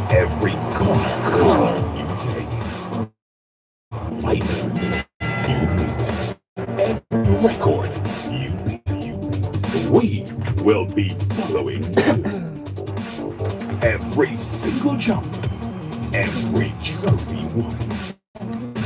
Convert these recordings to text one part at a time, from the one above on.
Every corner you take, fighter you beat, every record you beat, we will be following you. Every single jump, every trophy won.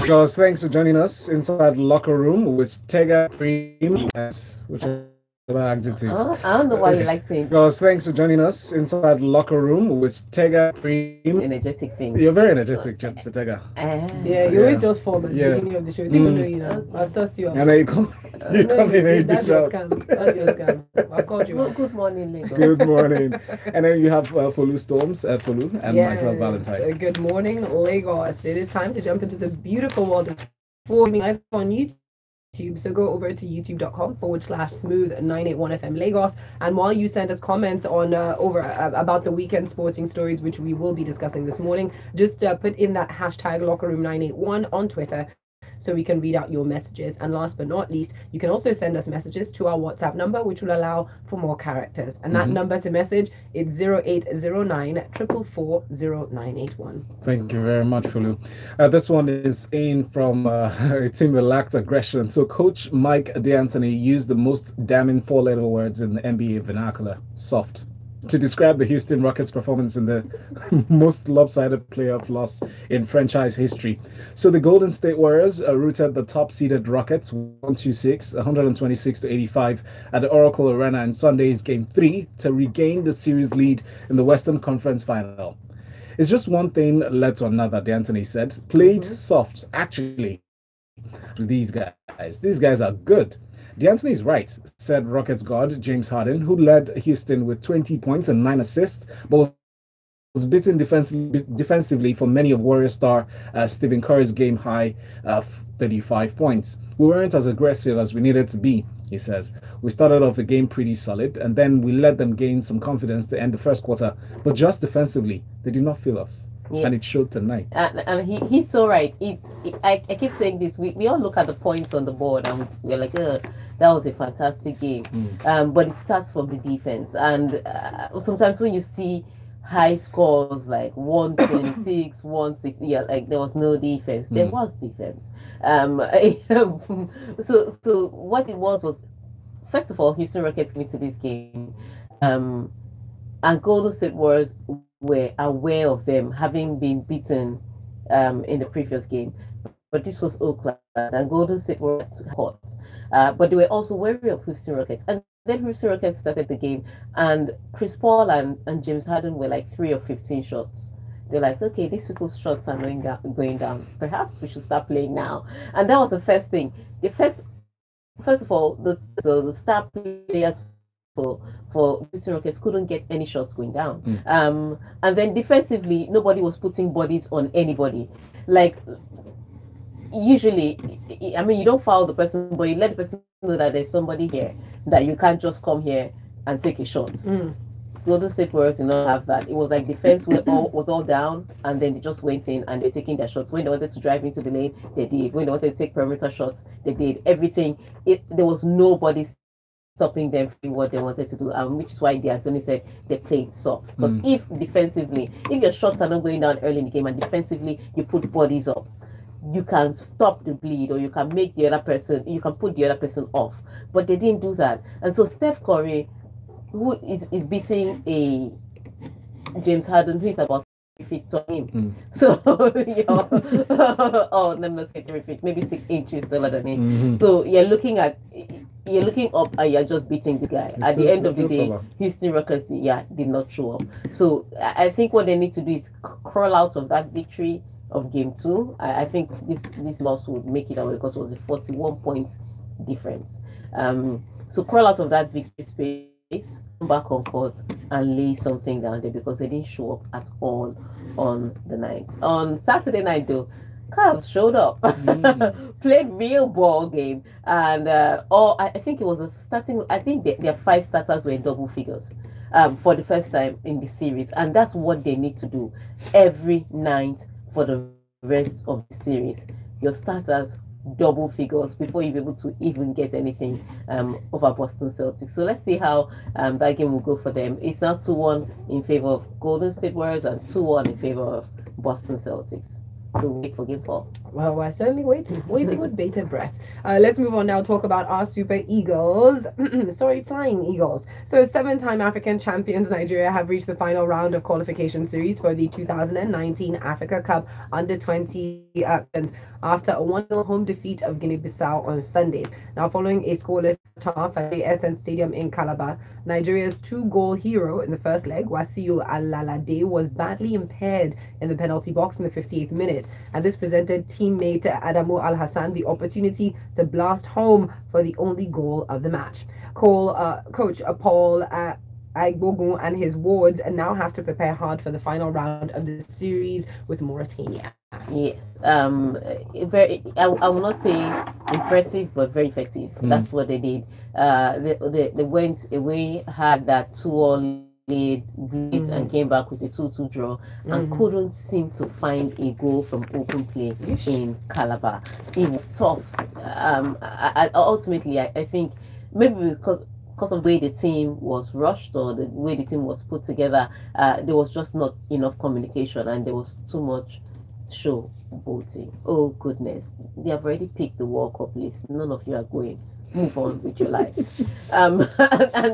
Guys, thanks for joining us inside the locker room with Tega which is adjective. I don't know why you like saying. Guys, thanks for joining us inside the locker room with Tega. Energetic thing. You're very energetic, Tega. Yeah, you're always just for the beginning of the show. They don't know you know. I've sussed you out. And then you come in and you That's your shout. scam. That's your scam. I've called you. Good morning, Lagos. Good morning. And then you have Folu Storms, Folu, and myself, Valentine. Good morning, Lagos. It is time to jump into the beautiful world of sports live on YouTube. So go over to youtube.com/smooth981FM Lagos. And while you send us comments on about the weekend sporting stories, which we will be discussing this morning, just put in that hashtag lockerroom981 on Twitter, so we can read out your messages. And last but not least, you can also send us messages to our WhatsApp number, which will allow for more characters. And that number to message is 0809 444 0981. Thank you very much, Fulu. This one is in from a team that lacked aggression. So Coach Mike D'Antoni used the most damning four-letter words in the NBA vernacular, soft, to describe the Houston Rockets' performance in the most lopsided playoff loss in franchise history. So the Golden State Warriors routed the top-seeded Rockets 126-126-85 at the Oracle Arena in Sunday's Game 3 to regain the series lead in the Western Conference Final. It's just one thing led to another, D'Antoni said. Played soft, actually, to these guys. These guys are good. D'Antoni is right, said Rockets guard James Harden, who led Houston with 20 points and 9 assists, but was beaten defensively for many of Warrior star Stephen Curry's game high of 35 points. We weren't as aggressive as we needed to be, he says. We started off the game pretty solid, and then we let them gain some confidence to end the first quarter, but just defensively, they did not feel us. Yes. And it showed tonight. And he's so right. I keep saying this. We all look at the points on the board and we're like, that was a fantastic game. But it starts from the defense. And sometimes when you see high scores like 126, 160, yeah, like there was no defense. There was defense. So what it was first of all, Houston Rockets came to this game, and Golden State Warriors were aware of them having been beaten in the previous game. But this was Oakland, and Golden State were hot. But they were also wary of Houston Rockets. And then Houston Rockets started the game, and Chris Paul and James Harden were like 3 of 15 shots. They're like, okay, these people's shots are going down. Perhaps we should start playing now. And that was the first thing. First of all, the star players for Houston Rockets couldn't get any shots going down. And then defensively, nobody was putting bodies on anybody. Like, usually, I mean, you don't foul the person, but you let the person know that there's somebody here, that you can't just come here and take a shot. Golden State Warriors did not have that. It was like defense was all down, and then they just went in and they're taking their shots. When they wanted to drive into the lane, they did. When they wanted to take perimeter shots, they did. Everything. There was nobody stopping them from what they wanted to do, which is why D'Antoni said they played soft. Because if defensively, if your shots are not going down early in the game and defensively you put bodies up, you can stop the bleed, or you can make the other person, you can put the other person off. But they didn't do that. And so Steph Curry, who is beating a James Harden, who is about 3 feet to him. So, let me say 3 feet, maybe 6 inches taller than him. So you're looking up and you're just beating the guy. At the end of the day, Houston Rockets, did not show up. So I think what they need to do is crawl out of that victory of game 2. I think this loss would make it away because it was a 41-point difference. So crawl out of that victory space, come back on court and lay something down there, because they didn't show up at all on the night. On Saturday night though, Cavs showed up, played real ball game, and I think it was I think their 5 starters were in double figures for the first time in the series, and that's what they need to do every night for the rest of the series. Your starters double figures before you're able to even get anything over Boston Celtics. So let's see how that game will go for them. It's now 2-1 in favor of Golden State Warriors and 2-1 in favor of Boston Celtics. So wait for game 4. Well, we're certainly waiting with bated breath. Let's move on now, talk about our Super Eagles. Sorry, Flying Eagles. So 7-time African champions Nigeria have reached the final round of qualification series for the 2019 Africa Cup Under-20 after a 1-0 home defeat of Guinea-Bissau on Sunday. Now, following a scoreless half at the SN Stadium in Calabar, Nigeria's 2-goal hero in the first leg, Wasiu Alalade, was badly impaired in the penalty box in the 58th minute, and this presented teammate Adamu Al-Hassan the opportunity to blast home for the only goal of the match. Coach Paul Agbogun and his wards now have to prepare hard for the final round of the series with Mauritania. Yes, very. I will not say impressive, but very effective. That's what they did. They went away, had that 2-all lead, and came back with a 2-2 draw, and couldn't seem to find a goal from open play in Calabar. It was tough. Ultimately, I think maybe because of the way the team was rushed or the way the team was put together, there was just not enough communication, and there was too much showboating. Oh goodness, they have already picked the World Cup list. None of you are going. Move on with your lives. And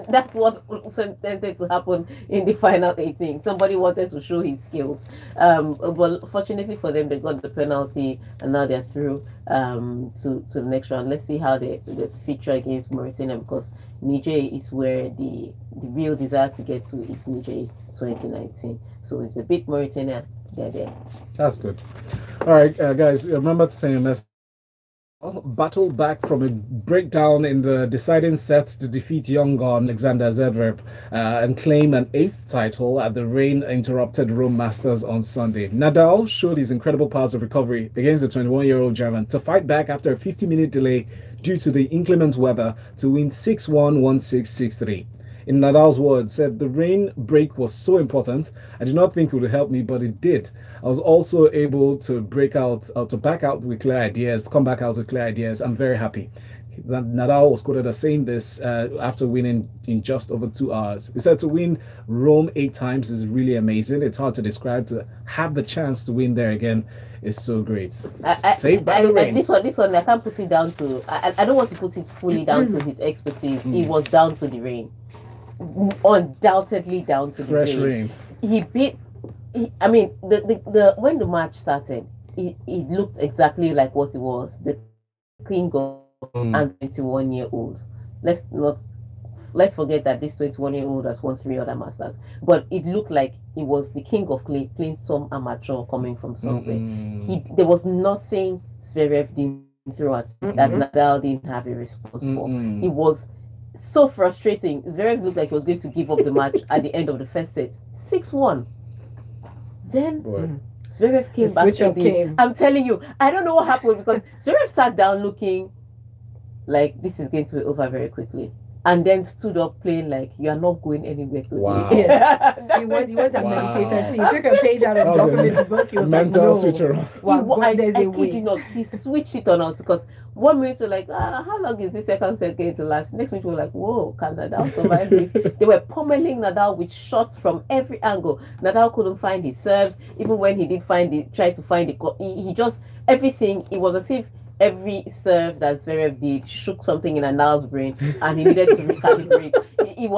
that's what tended to happen in the final 18. Somebody wanted to show his skills, but fortunately for them, they got the penalty, and now they're through to the next round. Let's see how they feature against Mauritania, because Niger is where the real desire to get to is Niger 2019. So if they beat Mauritania, they're there. That's good. All right, guys, remember to send your message. Battle back from a breakdown in the deciding set to defeat young Alexander Zverev and claim an 8th title at the rain-interrupted Rome Masters on Sunday. Nadal showed his incredible powers of recovery against the 21-year-old German to fight back after a 50-minute delay due to the inclement weather to win 6-1, 1-6, 6-3. In Nadal's words, said, "The rain break was so important. I did not think it would help me, but it did. I was also able to break out, to back out with clear ideas, come back out with clear ideas. I'm very happy." Nadal was quoted as saying this after winning in just over 2 hours. He said to win Rome 8 times is really amazing. It's hard to describe. To have the chance to win there again is so great. Saved by the rain. This one, I can't put it down to. I don't want to put it fully down to his expertise. It was down to the rain. Undoubtedly down to the fresh rain. He beat. I mean, the when the match started, it looked exactly like what it was. The king of and 21-year-old. Let's forget that this 21-year-old has won 3 other masters, but it looked like it was the king of clay playing some amateur coming from somewhere. There was nothing Zverev didn't throw at that Nadal didn't have a response for. It was so frustrating. Zverev looked like he was going to give up the match at the end of the first set. 6-1. Then Zverev came back again. I'm telling you, I don't know what happened, because Zverev sat down looking like this is going to be over very quickly, and then stood up playing like you are not going anywhere today. Wow. He went and meditated. He took a page out of Djokovic's book. He was mental like, switch around. I kid you not. He switched it on us, because 1 minute we're like, how long is this second set going to last? Next minute we're like, whoa, can Nadal survive this? They were pummeling Nadal with shots from every angle. Nadal couldn't find his serves. Even when he did try to find it, he just, everything, it was as if every serve that Zverev did shook something in Nadal's brain, and he needed to recalibrate. It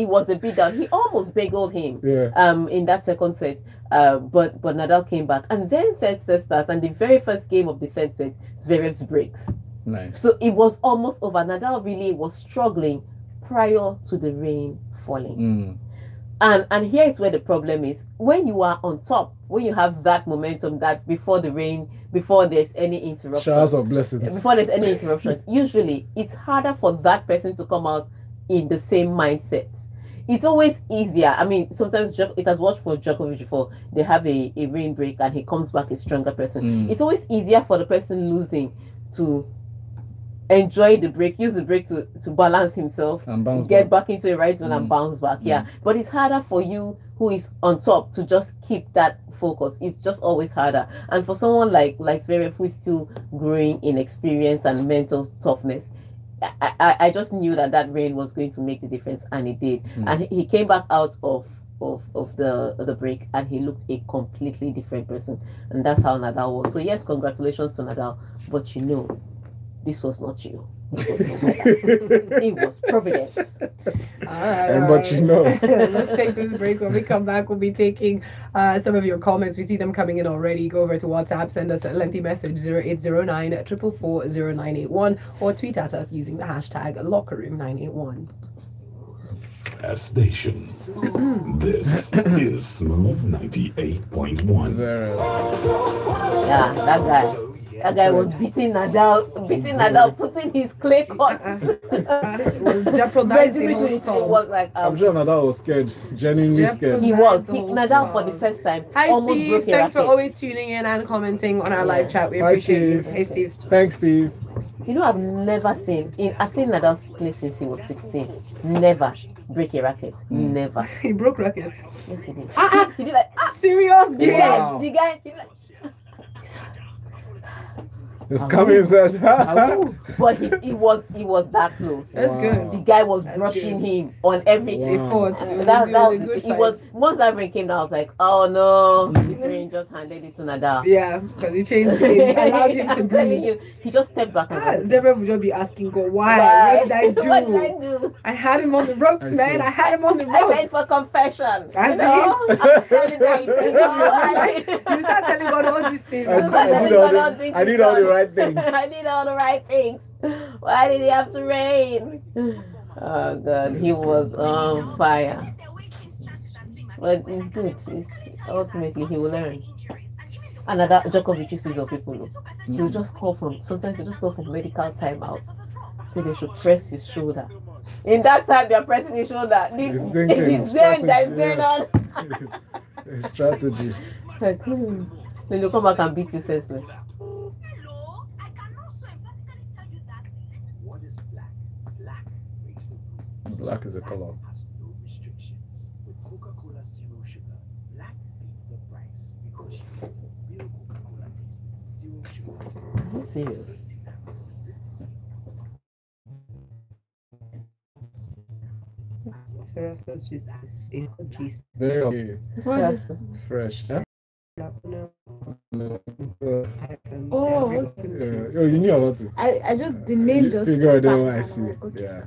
was a beat down. He almost bagelled him in that second set. But Nadal came back, and then third set starts, and the very first game of the third set, Zverev's breaks. Nice. So it was almost over. Nadal really was struggling prior to the rain falling. And here is where the problem is. When you are on top, when you have that momentum, that before the rain, before there's any interruption, showers of blessings. Before there's any interruption, usually it's harder for that person to come out in the same mindset. It's always easier. I mean, sometimes it has worked for Djokovic before. They have a rain break and he comes back a stronger person. It's always easier for the person losing to enjoy the break, use the break to balance himself, And bounce get back. back into a right zone and bounce back. Yeah, but it's harder for you who is on top to just keep that focus. It's just always harder. And for someone like Zverev, who is still growing in experience and mental toughness, I just knew that rain was going to make the difference, and it did. And he came back out of the break, and he looked a completely different person, and that's how Nadal was. So yes, congratulations to Nadal, but this was not you. It was Providence. All right. But let's take this break. When we come back, we'll be taking some of your comments. We see them coming in already. Go over to WhatsApp, send us a lengthy message 0809 444 0981, or tweet at us using the hashtag LockerRoom981. As stations, this is Smooth 98.1. Yeah, that guy. That guy was beating Nadal, putting his clay court. It was jeopardizing It was like I'm sure Nadal was scared, genuinely scared. he was. Nadal for the first time. Hi almost Steve, broke a thanks for racket. always tuning in and commenting on our live chat. We Hi, appreciate you. Steve. Hey Steve. Thanks, Steve. You know, I've seen Nadal play since he was 16. Never break a racket. Never. He broke rackets. Yes, he did. He did like serious the game. Wow. guy he did like. It's coming inside. But he was that close. That's Wow. good. The guy was That's brushing good. him on everything. They Wow. fought. And It was that a was good it fight. was once that rain came down, I was like, oh no, this rain just handed it to Nadal. Yeah, because he changed the game. Allowed him to I'm telling breathe. you, he just stepped back and was like, Zebra would just be asking God, why? What did I do? What did I do? I had him on the ropes, I man. see. I had him on the I ropes. went for confession. I You know, see. I'm celebrating. You start telling God all these things. I did all the right things. I did all the right things. Why did he have to rain? Oh God, he was on fire. But it's good. Ultimately, he will learn. Another Djokovic uses of people. He'll just call sometimes he'll just call for medical timeout. So they should press his shoulder. In that time, they're pressing his shoulder. He's The thinking zen that is strategy, going yeah. on. Strategy. Like, then they'll come back and beat you senseless. Black is a color. Are you serious? Very okay. Fresh. Huh? Oh, You knew about it. I just the name You just figure out the sat one I and see. I'm like, okay. Yeah.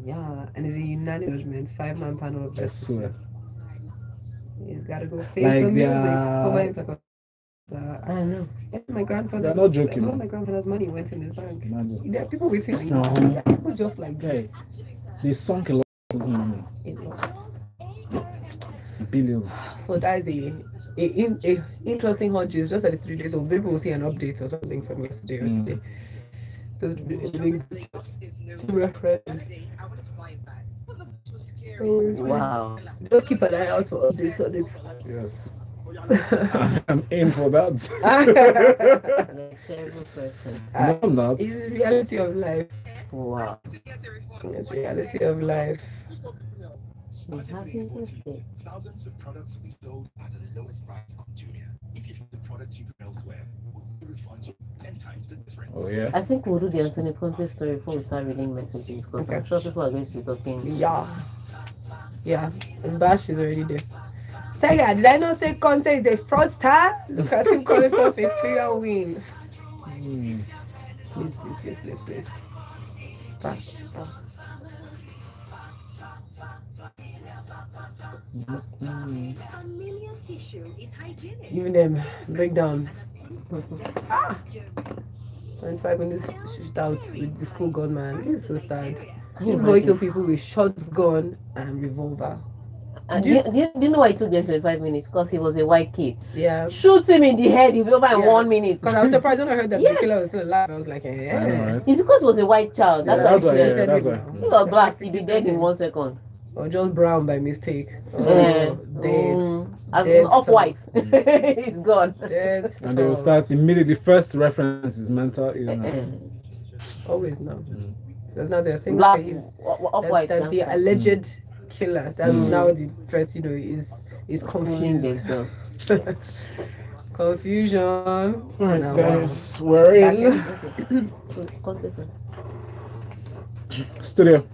Yeah, and it's a unanimous judgment, 5-man panel of I justice. swear. He's got to go face Like the music. they Oh, are- wait, I know. my grandfather. They're not joking. All my grandfather's money went in his bank. Imagine. There are people waiting. No. There are people just like Hey, this. they sunk a lot of money. A lot. Billions. So that is a interesting hunch. It's just that it's 3 days old. Maybe we'll see an update or something from yesterday or today. Just to reference. Wow. Just keep an eye out for updates on it. Yes. I'm in for that. A terrible person. No, I'm not. It's the reality of life. Wow. It's reality of life. She's happy to stay. Thousands of products we sold at the lowest price on Jumia. If you find the product cheaper elsewhere, we'll refund you 10 times the difference. Oh, yeah. I think we'll do the Anthony Conte story before we start reading messages, because I'm sure people are going to be talking. Yeah. Yeah. His bash is already there. Tega, did I not say Conte is a fraudster? Look at him calling himself a serial win. Please. Even them breakdown. 25 minutes shoot out with the school gun, man. This is so sad. This boy kill people with shotgun and revolver. And do you know why it took them 25 minutes? Because he was a white kid. Yeah. Shoot him in the head, he'll be over in 1 minute. Because I was surprised when I heard that Yes. the killer was still alive. I was like, I know, yeah. right? It's because he was a white child. Yeah, That's why. yeah, that's why. If he was black, he'd be dead in 1 second. Or just brown by mistake. Yeah. Dead. Off white. It's gone. Dead. And they will start immediately. First reference is mental illness. Always no. There's not a single Black, case off-white. that the alleged killer that now the press, is Fooling confused. themselves. Confusion. All right, Now, guys, we're in So, consequence. studio.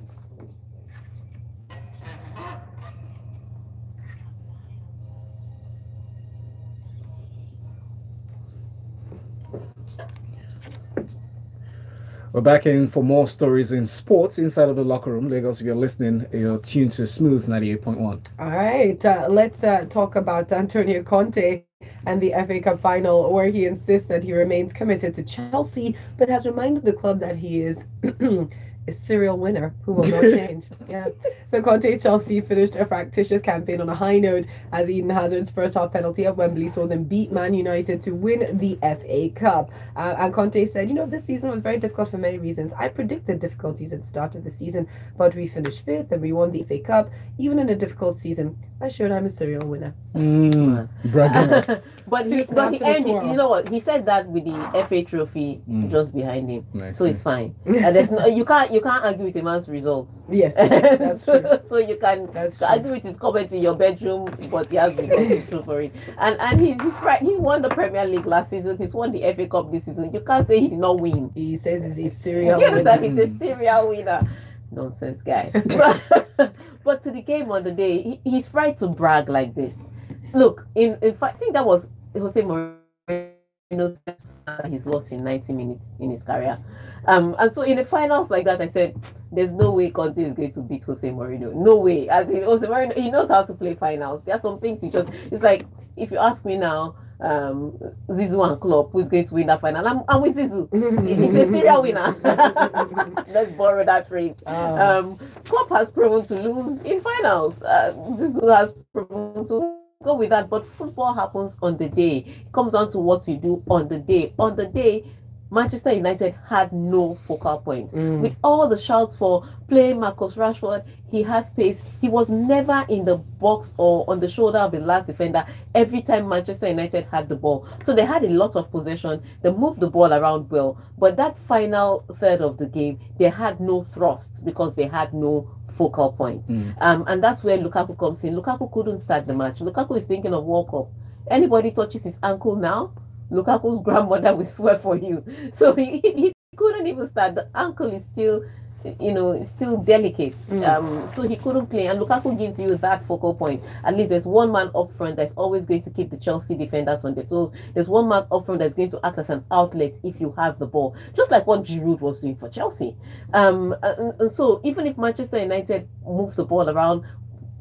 We're back in for more stories in sports inside of the locker room. Lagos, if you're listening, you're tuned to Smooth 98.1. All right, let's talk about Antonio Conte and the FA Cup final, where he insists that he remains committed to Chelsea, but has reminded the club that he is a serial winner who will not change. Yeah. So Conte's Chelsea finished a fractious campaign on a high note as Eden Hazard's first half penalty at Wembley saw them beat Man United to win the FA Cup. And Conte said, this season was very difficult for many reasons. I predicted difficulties at the start of the season, but we finished fifth and we won the FA Cup. Even in a difficult season, I showed I'm a serial winner. Bragging. But he earned it. You know what? He said that with the FA trophy just behind him, Nice. so it's fine. And there's no, you can't argue with a man's results. Yes, that's true. So you can argue with his comment in your bedroom, but he has results. He's true for it. And he's right. He won the Premier League last season. He's won the FA Cup this season. You can't say he did not win. He says he's a Do serial you understand? winner. He's a serial winner. Nonsense guy. But to the game on the day, he's right to brag like this. Look, in fact, I think that was Jose Mourinho's he's lost in 90 minutes in his career. And so in the finals like that, I said, there's no way Conte is going to beat Jose Mourinho. No way. As in, Jose Mourinho, he knows how to play finals. There are some things it's like, if you ask me now, Zizou and Klopp, who's going to win that final? I'm with Zizou. He's a serial winner. Let's borrow that phrase. Klopp has proven to lose in finals. Zizou has proven to go with that, but football happens on the day. It comes down to what you do on the day. On the day, Manchester United had no focal point. With all the shouts for play Marcus Rashford, he has pace. He was never in the box or on the shoulder of the last defender every time Manchester United had the ball. So they had a lot of possession. They moved the ball around well. But that final third of the game, they had no thrusts because they had no focal point. And that's where Lukaku comes in. Lukaku couldn't start the match. Lukaku is thinking of World Cup. Anybody touches his ankle now, Lukaku's grandmother will swear for you. So he couldn't even start. The ankle is still, it's still delicate. So he couldn't play. And Lukaku gives you that focal point. At least there's one man up front that's always going to keep the Chelsea defenders on their toes. There's one man up front that's going to act as an outlet if you have the ball. Just like what Giroud was doing for Chelsea. And so even if Manchester United moved the ball around,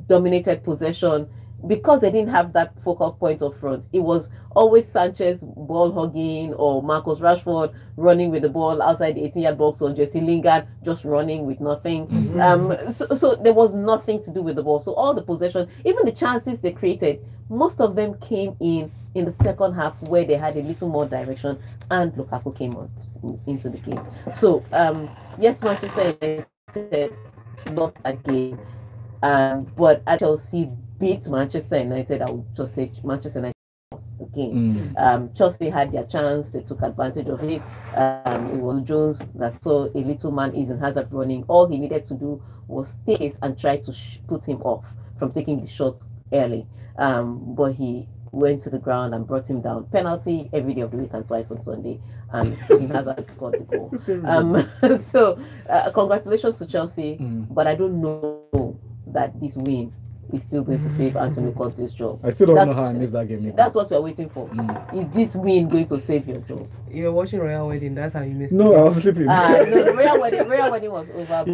dominated possession, because they didn't have that focal point up front, it was always Sanchez ball hugging or Marcus Rashford running with the ball outside the 18-yard box, or Jesse Lingard just running with nothing. So there was nothing to do with the ball. So all the possession, even the chances they created, most of them came in the second half where they had a little more direction, and Lukaku came on into the game. So yes, Manchester United lost that game, but at Chelsea beat Manchester United. I would just say Manchester United lost the game. Chelsea had their chance. They took advantage of it. It was Jones that saw a little man Eden Hazard running. All he needed to do was take it and try to put him off from taking the shot early. But he went to the ground and brought him down. Penalty every day of the week and twice on Sunday. And Eden Hazard scored the goal. So congratulations to Chelsea. But I don't know that this win is still going to save Antonio Conte's job. I still don't know how I missed that game. That's what we're waiting for. Is this win going to save your job? You're watching Royal Wedding, that's how you missed it. No, I was sleeping. No, the Royal Wedding was over.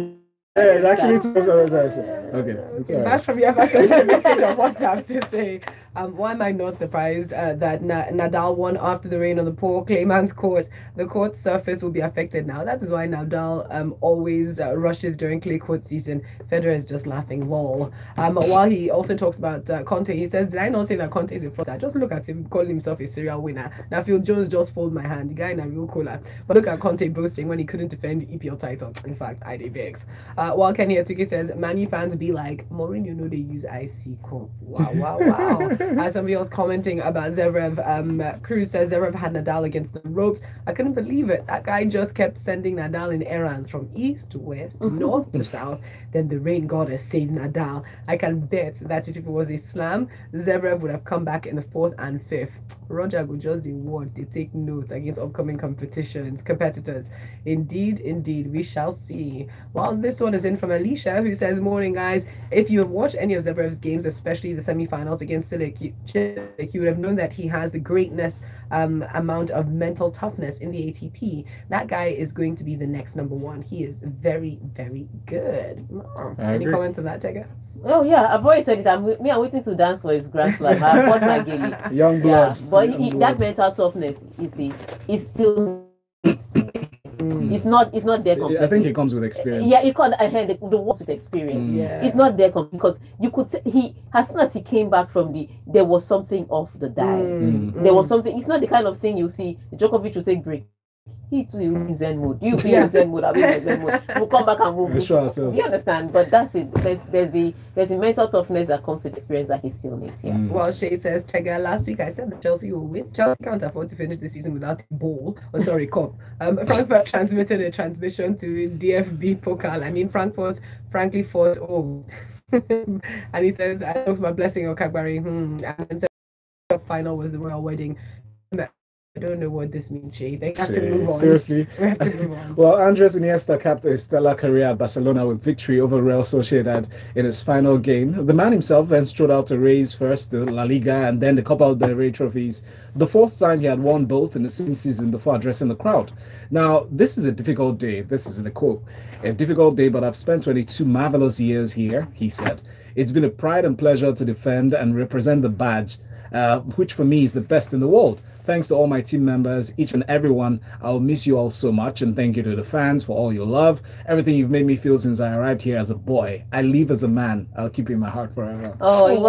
Yeah, it actually took us another time. Okay, it's all right. Back from your message on WhatsApp to say, why am I not surprised that Nadal won after the rain on the poor Clayman's court? The court surface will be affected now. That is why Nadal always rushes during clay court season. Federer is just laughing, lol. While he also talks about Conte, he says, did I not say that Conte is a fraud? Just look at him calling himself a serial winner. Now Phil Jones just fold my hand. The guy in a real cooler. But look at Conte boasting when he couldn't defend the EPL title. In fact, I did vex. While Kenny Atuki says, Manu fans be like, Mourinho know they use IC. Wow. Somebody else commenting about Zverev. Cruz says Zverev had Nadal against the ropes. I couldn't believe it. That guy just kept sending Nadal in errands from east to west, north to south. Then the rain goddess saved Nadal. I can bet that if it was a slam, Zverev would have come back in the 4th and 5th. Roger would just want to take notes against upcoming competitors. Indeed, we shall see. Well, this one is in from Alicia, who says, "Morning, guys. If you have watched any of Zevrev's games, especially the semi-finals against Cilic, you would have known that he has the greatness amount of mental toughness in the ATP. That guy is going to be the next number one. He is very, very good." Any comments on that, Tega? Oh yeah, I've already said it. I'm waiting to dance for his grand slam. I bought my gilly. Young blood. Yeah, but that mental toughness, you see, is still it's not there completely. I think it comes with experience. Yeah, it comes ahead the works with experience. Yeah. It's not there because you could he as soon as he came back from there was something off the dial. There was something. It's not the kind of thing you see Djokovic will take break. He too will be in Zen mood. You be in Zen mood. I'll be in Zen mood. We'll come back and we'll sure ourselves. You understand? But that's it. There's the mental toughness that comes with experience that he still needs. Yeah. Well, Shay says, Tega, last week I said that Chelsea will win. Chelsea can't afford to finish the season without a ball. Or sorry, cup. Frankfurt transmitted a transmission to DFB-Pokal. I mean, Frankfurt frankly fought over. And he says, I lost my blessing on Kagbari. And the final was the royal wedding. I don't know what this means, Shay. They have to move on. Seriously. We have to move on. Well, Andres Iniesta capped a stellar career at Barcelona with victory over Real Sociedad in his final game. The man himself then strode out to raise first the La Liga and then the Copa del Rey trophies, the 4th time he had won both in the same season before addressing the crowd. Now, this is a difficult day. This is in a quote. "A difficult day, but I've spent 22 marvelous years here," he said. "It's been a pride and pleasure to defend and represent the badge, which for me is the best in the world. Thanks to all my team members, each and every one. I'll miss you all so much, and thank you to the fans for all your love, everything you've made me feel since I arrived here as a boy. I leave as a man. I'll keep you in my heart forever." Oh, it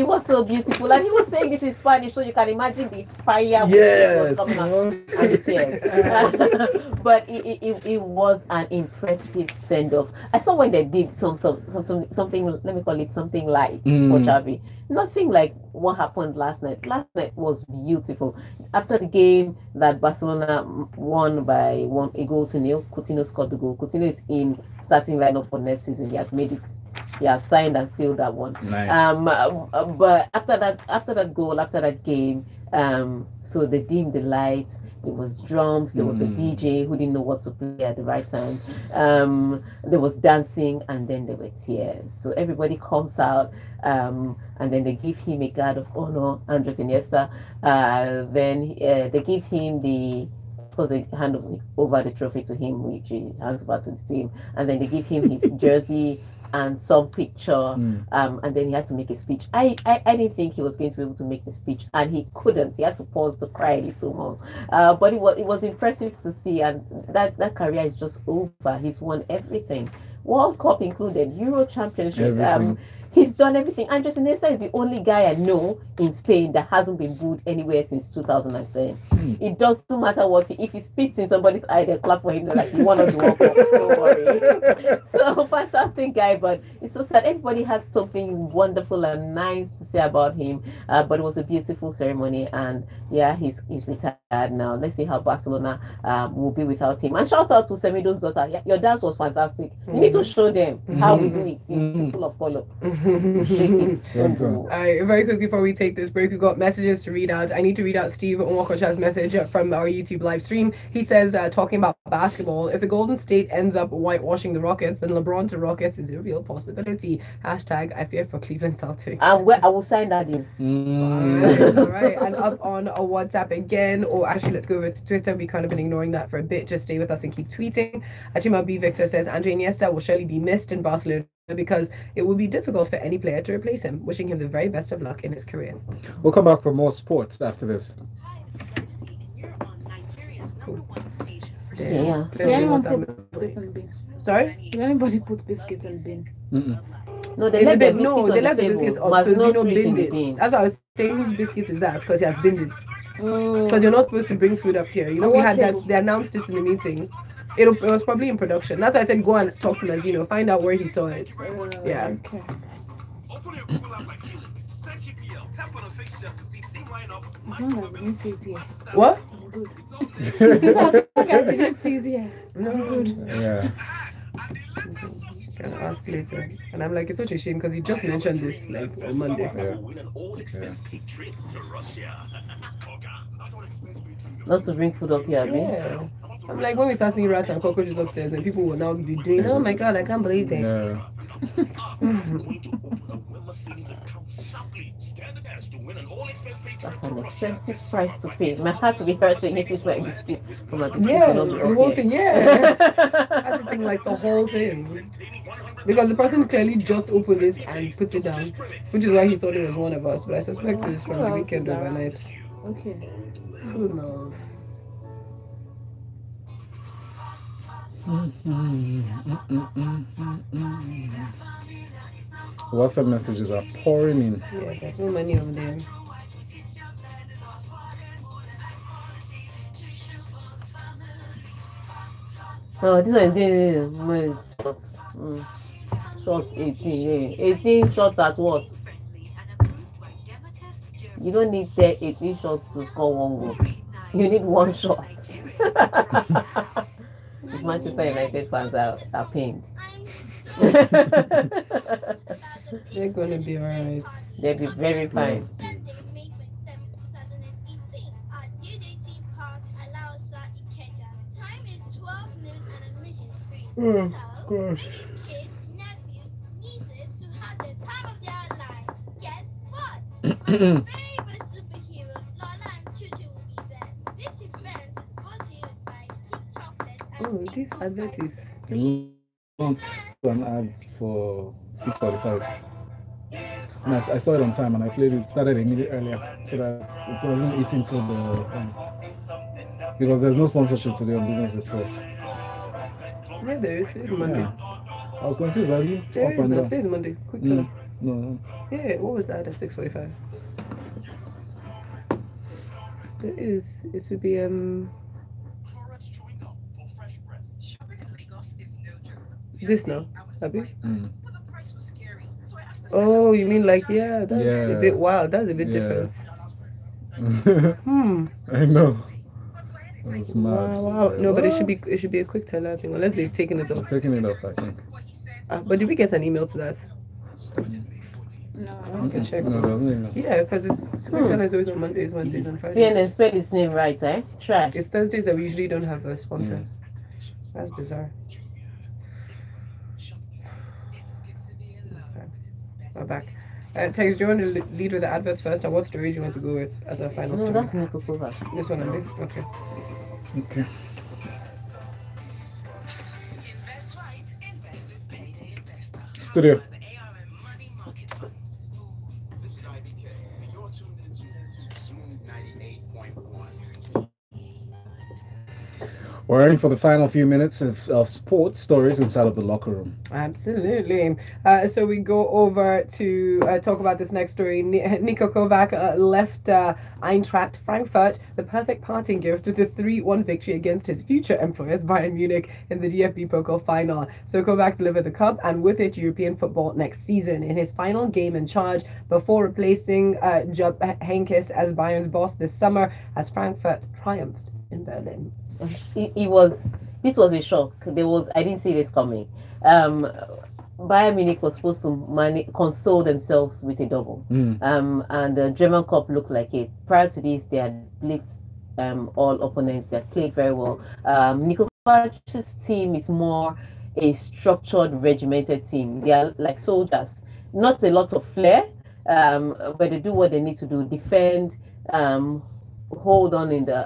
was so beautiful, and he was saying this in Spanish, so you can imagine the fire. Yes. Was coming out and the tears. But it was an impressive send off. I saw when they did something. Let me call it something light for Xavi. Nothing like what happened last night. Last night was beautiful. After the game that Barcelona won by a goal to nil, Coutinho scored the goal. Coutinho is in starting lineup for next season. He has made it. He has signed and sealed that one. Nice. But after that goal, after that game, so they dimmed the lights. There was drums. There was a DJ who didn't know what to play at the right time. There was dancing, and then there were tears. So everybody comes out, and then they give him a guard of honor, Andres Iniesta. Then they give him because they hand over the trophy to him, which he hands over to the team, and then they give him his jersey and some picture, and then he had to make a speech. I didn't think he was going to be able to make the speech, and he couldn't. He had to pause to cry a little more. But it was impressive to see, and that career is just over. He's won everything, World Cup included, Euro Championship. He's done everything. Andres Iniesta is the only guy I know in Spain that hasn't been booed anywhere since 2010. It doesn't matter what if he spits in somebody's eye, they clap for him. They're like, "You want us to walk up? Don't worry." So fantastic guy, but it's so sad. Everybody had something wonderful and nice to say about him. But it was a beautiful ceremony, and yeah, he's retired now. Let's see how Barcelona will be without him. And shout out to Semido's daughter. Yeah, your dance was fantastic. You need to show them how we do it. People of color. Shake it. All right, very quickly before we take this break, we've got messages to read out. I need to read out Steve Onwakocha's message from our YouTube live stream. He says, talking about basketball, if the Golden State ends up whitewashing the Rockets, then LeBron to Rockets is a real possibility. Hashtag I fear for Cleveland Celtics. I will sign that in. All right, and up on a WhatsApp again, or actually let's go over to Twitter. We kind of been ignoring that for a bit. Just stay with us and keep tweeting. Achima B. Victor says, Andre Iniesta will surely be missed in Barcelona because it will be difficult for any player to replace him. Wishing him the very best of luck in his career. We'll come back for more sports after this. Yeah. Did anyone put biscuits and beans? Sorry? Did anybody put biscuits and beans? No, they left the biscuits no, on they left the table. biscuits up. Must So not Zeno treat in binned the it. bin. That's why I was saying whose biscuit is that, because he has binned it. Oh. Because you're not supposed to bring food up here. You know, On we what had table? that. They announced it in the meeting. It was probably in production. That's why I said go and talk to Mazino, find out where he saw it. Yeah. Okay. Open your Google app like Felix. Search EPL. Tap on a fixture to see team lineup. As long as you didn't see it here, What? I'm good. No. As long as you didn't see it here, I'm good. Yeah. Can ask later. And I'm like, it's such a shame because he just mentioned this like on Monday. Yeah. Win an all-expense paid trip to Russia. Not to bring food up here, man. Yeah. I'm like, when we start seeing rats and cockroaches upstairs, and people will now be doing, oh my god, I can't believe this. Yeah. That's an expensive price to pay. My heart will be hurting if it's my biscuit. From my biscuit Yeah, will not be the up whole here. thing, yeah. That's the thing, like the whole thing. Because the person clearly just opened it and put it down, which is why he thought it was one of us. But I suspect it's from the weekend overnight. Okay. Who knows? WhatsApp messages are pouring in. Yeah, there's so many of them. Oh, this one is getting shots. Shots 18. Yeah. 18 shots at what? You don't need 18 shots to score one goal. You need one shot. If Manchester United fans are pained. They're gonna be alright. They'll be very fine. Oh, gosh. Oh, this advert is. An ad for 6:45. And I saw it on time and I played it. Started a minute earlier so that it wasn't eating till the because there's no sponsorship today on Business at First. Yeah, there is. It's Monday. Yeah. I was confused. I didn't There up is and not. down. Today's Monday. Quick tell. No. Yeah, what was that at 6:45? There is. It should be this now. Abi? Oh, you mean like that's a Yeah. bit wild. That's a bit Yeah. different. I know. It's mad. Wow. No, but it should be a quick teller thing unless they've taken it I'm off. taking it off, I think. But did we get an email to that? No, I can check. No, there wasn't. Yeah, because it's quick teller is always on Mondays, Wednesdays, and Fridays. CNN spell his name right, eh? Try. It's Thursdays that we usually don't have a sponsor. That's bizarre. Okay. We're back. Tex, do you want to lead with the adverts first, or what story do you want to go with as our final No, story? that's Nico Kovac. This one, Andy? Okay. Okay. Studio. This is IBK, and you're tuned into Smooth 98.1. We're ready for the final few minutes of sports stories inside of the locker room. Absolutely. So we go over to talk about this next story. Nico Kovac left Eintracht Frankfurt the perfect parting gift with a 3-1 victory against his future employers Bayern Munich in the DFB-Pokal final. So Kovac delivered the cup and with it European football next season in his final game in charge before replacing Jupp Heynckes as Bayern's boss this summer as Frankfurt triumphed in Berlin. This was a shock. I didn't see this coming. Bayern Munich was supposed to console themselves with a double. And the German Cup looked like it. Prior to this, they had blitzed all opponents. They had played very well. Nico Kovac's team is more a structured, regimented team. They are like soldiers. Not a lot of flair, but they do what they need to do. Defend, hold on in the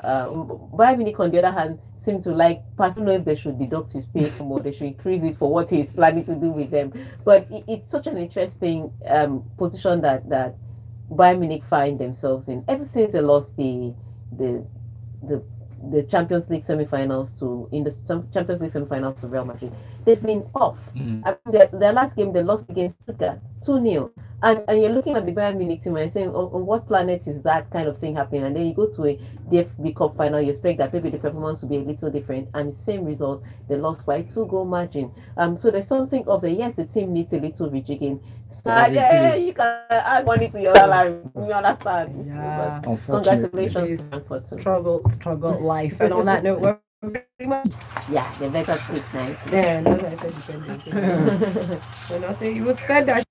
Bayern Munich on the other hand seem to I don't know if they should deduct his pay from or they should increase it for what he's planning to do with them, but it's such an interesting position that Bayern Munich find themselves in ever since they lost the Champions League semi-finals to Real Madrid. They've been off. I mean, their last game they lost against Stuttgart 2-0, And you're looking at the Bayern Munich team and saying, on what planet is that kind of thing happening? And then you go to a DFB Cup final, you expect that maybe the performance will be a little different, and the same result, they lost by 2-goal margin. So there's something of the yes, the team needs a little rejigging. So yeah, you can add money to your life. You understand? Yeah. But congratulations, Frankfurt. Struggle life. And on that note, we're pretty much yeah, they better tweet nicely. yeah. That's what I said. You can do. When I say you said that.